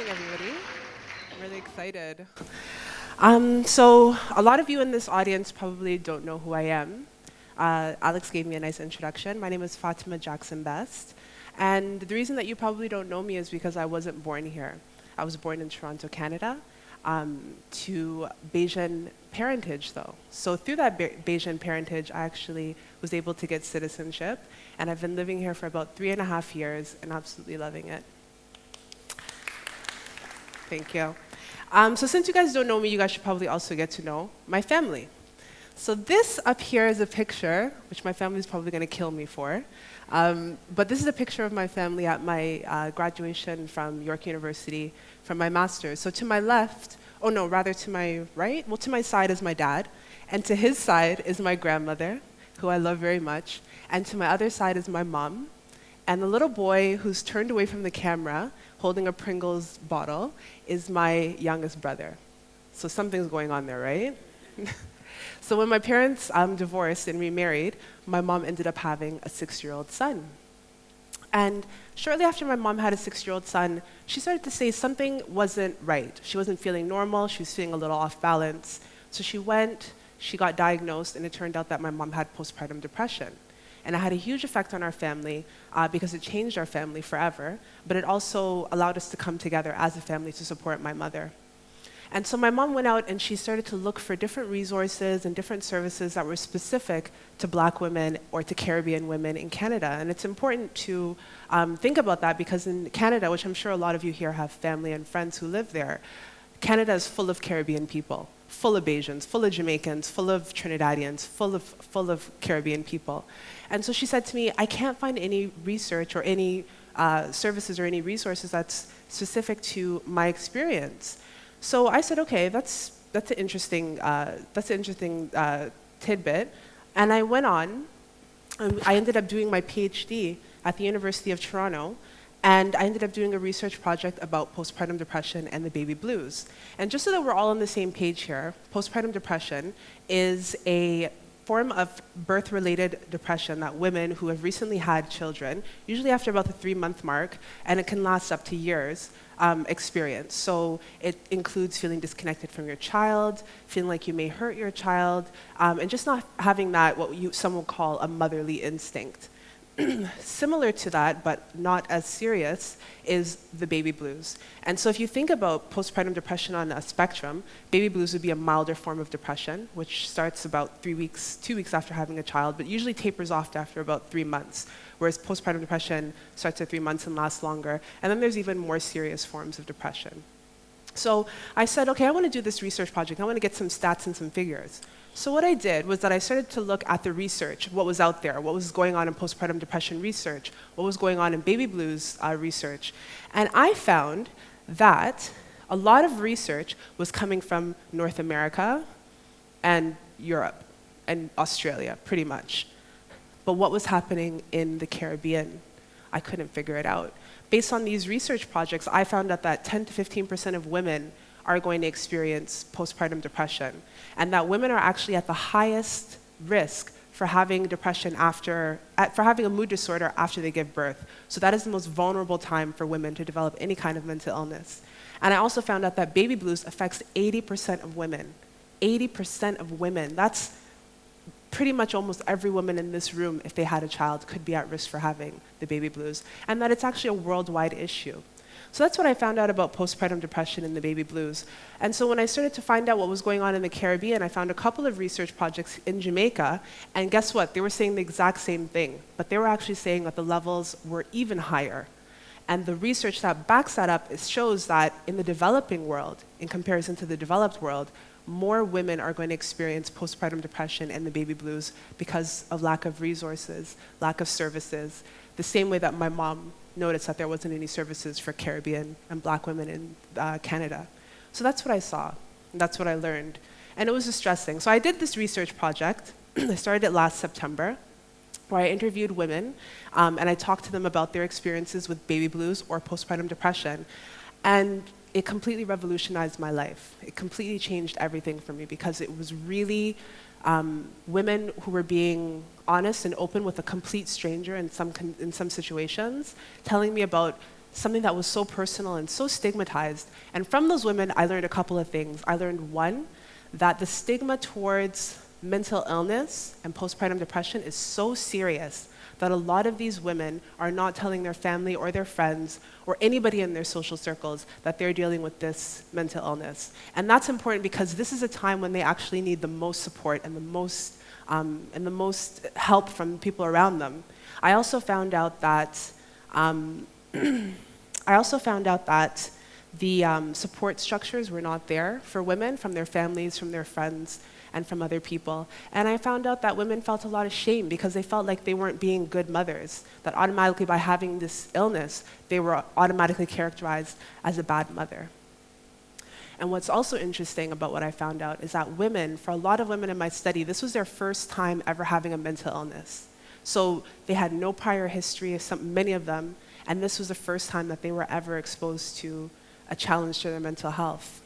morning, everybody. I'm really excited. So a lot of you in this audience probably don't know who I am. Alex gave me a nice introduction. My name is Fatimah Jackson-Best. And the reason that you probably don't know me is because I wasn't born here. I was born in Toronto, Canada, to Bayesian parentage, though. So through that Bayesian parentage, I actually was able to get citizenship. And I've been living here for about 3.5 years and absolutely loving it. Thank you. So since you guys don't know me, you guys should probably also get to know my family. So this up here is a picture, which my family is probably going to kill me for. But this is a picture of my family at my graduation from York University from my master's. So to my left, oh no, rather to my right, well, to my side is my dad, and to his side is my grandmother, who I love very much, and to my other side is my mom. And the little boy who's turned away from the camera, holding a Pringles bottle, is my youngest brother. So something's going on there, right? So when my parents divorced and remarried, my mom ended up having a 6-year-old son. And shortly after my mom had a 6-year-old son, she started to say something wasn't right. She wasn't feeling normal, she was feeling a little off balance. So she got diagnosed, and it turned out that my mom had postpartum depression. And it had a huge effect on our family because it changed our family forever, but it also allowed us to come together as a family to support my mother. And so my mom went out and she started to look for different resources and different services that were specific to Black women or to Caribbean women in Canada. And it's important to think about that because in Canada, which I'm sure a lot of you here have family and friends who live there, Canada is full of Caribbean people, full of Bajans, full of Jamaicans, full of Trinidadians, full of Caribbean people. And so she said to me, I can't find any research or any services or any resources that's specific to my experience. So I said, okay, that's an interesting tidbit. And I went on, I ended up doing my PhD at the University of Toronto, and I ended up doing a research project about postpartum depression and the baby blues. And just so that we're all on the same page here, postpartum depression is a form of birth-related depression that women who have recently had children, usually after about the 3-month mark, and it can last up to years, experience. So it includes feeling disconnected from your child, feeling like you may hurt your child, and just not having that, some will call a motherly instinct. Similar to that, but not as serious, is the baby blues. And so if you think about postpartum depression on a spectrum, baby blues would be a milder form of depression, which starts about 2 weeks after having a child, but usually tapers off after about 3 months, whereas postpartum depression starts at 3 months and lasts longer. And then there's even more serious forms of depression. So I said, okay, I want to do this research project. I want to get some stats and some figures. So what I did was that I started to look at the research, what was out there, what was going on in postpartum depression research, what was going on in baby blues research. And I found that a lot of research was coming from North America and Europe and Australia, pretty much. But what was happening in the Caribbean? I couldn't figure it out. Based on these research projects, I found out that 10 to 15% of women are going to experience postpartum depression, and that women are actually at the highest risk for having depression for having a mood disorder after they give birth. So that is the most vulnerable time for women to develop any kind of mental illness. And I also found out that baby blues affects 80% of women. 80% of women. That's pretty much almost every woman in this room, if they had a child, could be at risk for having the baby blues, and that it's actually a worldwide issue. So that's what I found out about postpartum depression and the baby blues. And so when I started to find out what was going on in the Caribbean, I found a couple of research projects in Jamaica, and guess what? They were saying the exact same thing, but they were actually saying that the levels were even higher. And the research that backs that up shows that in the developing world, in comparison to the developed world, more women are going to experience postpartum depression and the baby blues because of lack of resources, lack of services, the same way that my mom noticed that there wasn't any services for Caribbean and Black women in Canada. So that's what I saw, and that's what I learned. And it was distressing. So I did this research project. I started it last September, where I interviewed women, and I talked to them about their experiences with baby blues or postpartum depression. And it completely revolutionized my life. It completely changed everything for me because it was really women who were being honest and open with a complete stranger in some situations, telling me about something that was so personal and so stigmatized. And from those women, I learned a couple of things. I learned, one, that the stigma towards mental illness and postpartum depression is so serious that a lot of these women are not telling their family or their friends or anybody in their social circles that they're dealing with this mental illness. And that's important because this is a time when they actually need the most support and the most help from people around them. I also found out that the support structures were not there for women from their families, from their friends, and from other people. And I found out that women felt a lot of shame because they felt like they weren't being good mothers, that automatically by having this illness, they were automatically characterized as a bad mother. And what's also interesting about what I found out is that women, for a lot of women in my study, this was their first time ever having a mental illness. So they had no prior history, many of them, and this was the first time that they were ever exposed to a challenge to their mental health.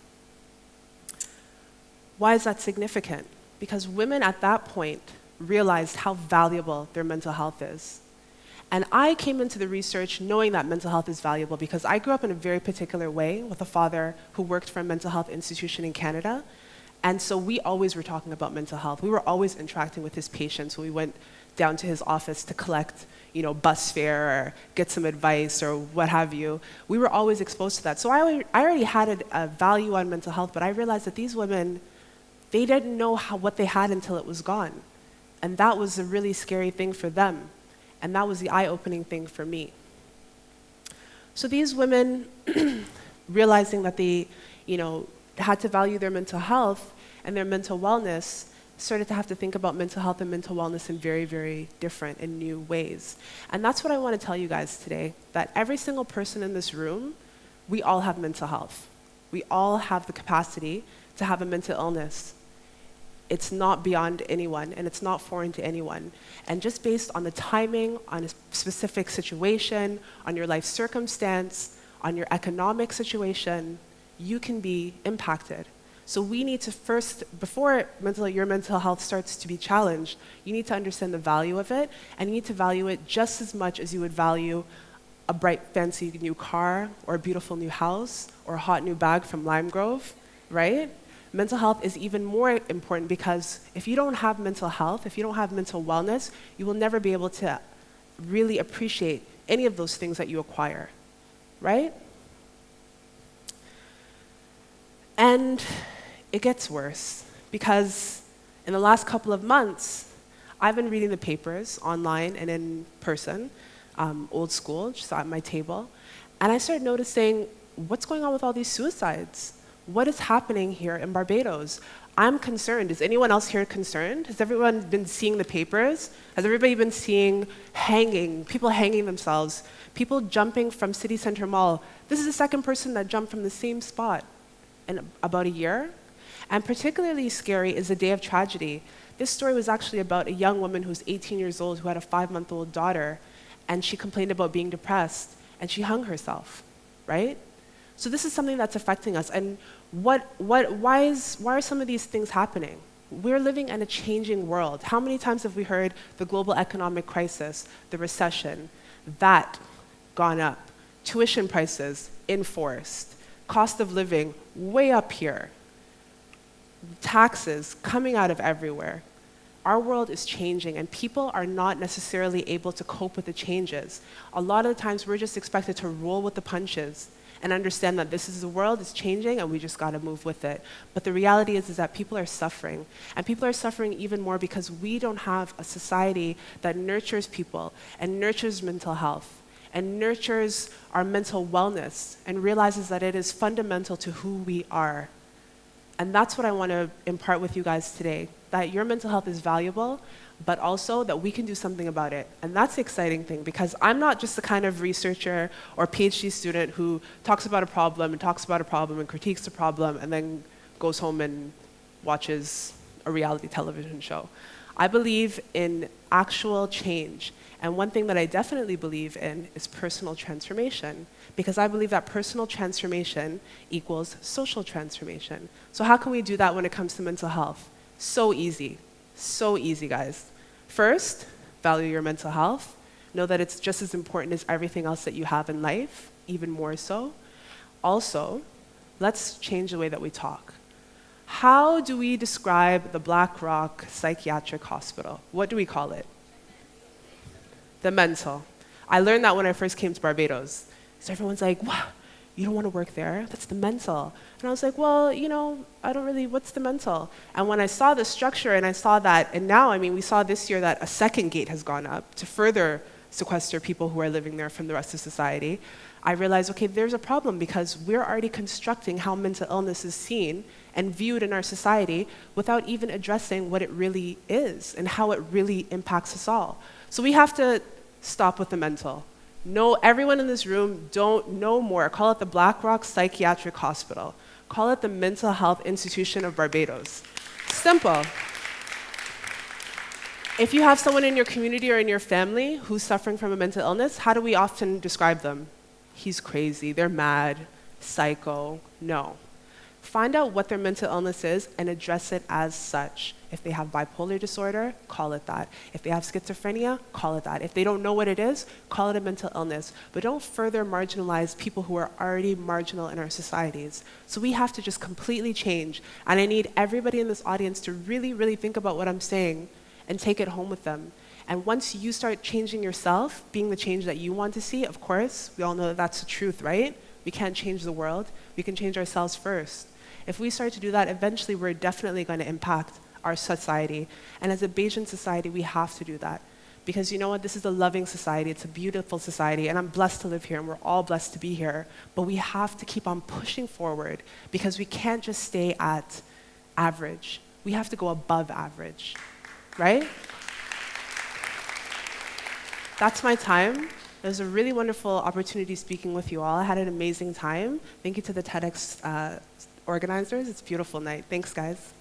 Why is that significant? Because women at that point realized how valuable their mental health is. And I came into the research knowing that mental health is valuable because I grew up in a very particular way with a father who worked for a mental health institution in Canada. And so we always were talking about mental health. We were always interacting with his patients when we went down to his office to collect, bus fare or get some advice or what have you. We were always exposed to that. So I already had a value on mental health, but I realized that these women, they didn't know what they had until it was gone. And that was a really scary thing for them. And that was the eye-opening thing for me. So these women, realizing that they, had to value their mental health and their mental wellness, started to have to think about mental health and mental wellness in very, very different and new ways. And that's what I want to tell you guys today, that every single person in this room, we all have mental health. We all have the capacity to have a mental illness. It's not beyond anyone, and it's not foreign to anyone. And just based on the timing, on a specific situation, on your life circumstance, on your economic situation, you can be impacted. So we need to first, before your mental health starts to be challenged, you need to understand the value of it, and you need to value it just as much as you would value a bright, fancy new car, or a beautiful new house, or a hot new bag from Lime Grove, right? Mental health is even more important because if you don't have mental health, if you don't have mental wellness, you will never be able to really appreciate any of those things that you acquire, right? And it gets worse because in the last couple of months, I've been reading the papers online and in person, old school, just at my table, and I started noticing what's going on with all these suicides. What is happening here in Barbados? I'm concerned. Is anyone else here concerned? Has everyone been seeing the papers? Has everybody been seeing people hanging themselves, people jumping from City Center Mall? This is the second person that jumped from the same spot in about a year. And particularly scary is the day of tragedy. This story was actually about a young woman who's 18 years old who had a 5-month-old daughter, and she complained about being depressed, and she hung herself, right? So this is something that's affecting us. And why are some of these things happening? We're living in a changing world. How many times have we heard the global economic crisis, the recession, that gone up, tuition prices enforced, cost of living way up here, taxes coming out of everywhere. Our world is changing, and people are not necessarily able to cope with the changes. A lot of the times we're just expected to roll with the punches and understand that this is the world, it's changing, and we just gotta move with it. But the reality is that people are suffering, and people are suffering even more because we don't have a society that nurtures people and nurtures mental health and nurtures our mental wellness and realizes that it is fundamental to who we are. And that's what I want to impart with you guys today, that your mental health is valuable, but also that we can do something about it. And that's the exciting thing, because I'm not just the kind of researcher or PhD student who talks about a problem and critiques the problem and then goes home and watches a reality television show. I believe in actual change. And one thing that I definitely believe in is personal transformation, because I believe that personal transformation equals social transformation. So how can we do that when it comes to mental health? So easy, guys. First, value your mental health. Know that it's just as important as everything else that you have in life. even more so. Also, let's change the way that we talk. How do we describe the Black Rock Psychiatric Hospital? What do we call it? The mental. I learned that when I first came to Barbados. So everyone's like, wow, you don't want to work there? That's the mental. And I was like, well, I don't really, what's the mental? And when I saw the structure and I saw that, and now, we saw this year that a second gate has gone up to further sequester people who are living there from the rest of society, I realized, okay, there's a problem because we're already constructing how mental illness is seen and viewed in our society without even addressing what it really is and how it really impacts us all. So we have to stop with the mental. No, everyone in this room, don't know more. Call it the Black Rock Psychiatric Hospital. Call it the Mental Health Institution of Barbados. Simple. If you have someone in your community or in your family who's suffering from a mental illness, how do we often describe them? He's crazy, they're mad, psycho. No. Find out what their mental illness is and address it as such. If they have bipolar disorder, call it that. If they have schizophrenia, call it that. If they don't know what it is, call it a mental illness. But don't further marginalize people who are already marginal in our societies. So we have to just completely change. And I need everybody in this audience to really, really think about what I'm saying and take it home with them. And once you start changing yourself, being the change that you want to see, of course, we all know that that's the truth, right? We can't change the world. We can change ourselves first. If we start to do that, eventually we're definitely going to impact our society. And as a Bajan society, we have to do that. Because you know what? This is a loving society. It's a beautiful society. And I'm blessed to live here, and we're all blessed to be here. But we have to keep on pushing forward because we can't just stay at average. We have to go above average, right? That's my time. It was a really wonderful opportunity speaking with you all. I had an amazing time. Thank you to the TEDx organizers. It's a beautiful night. Thanks, guys.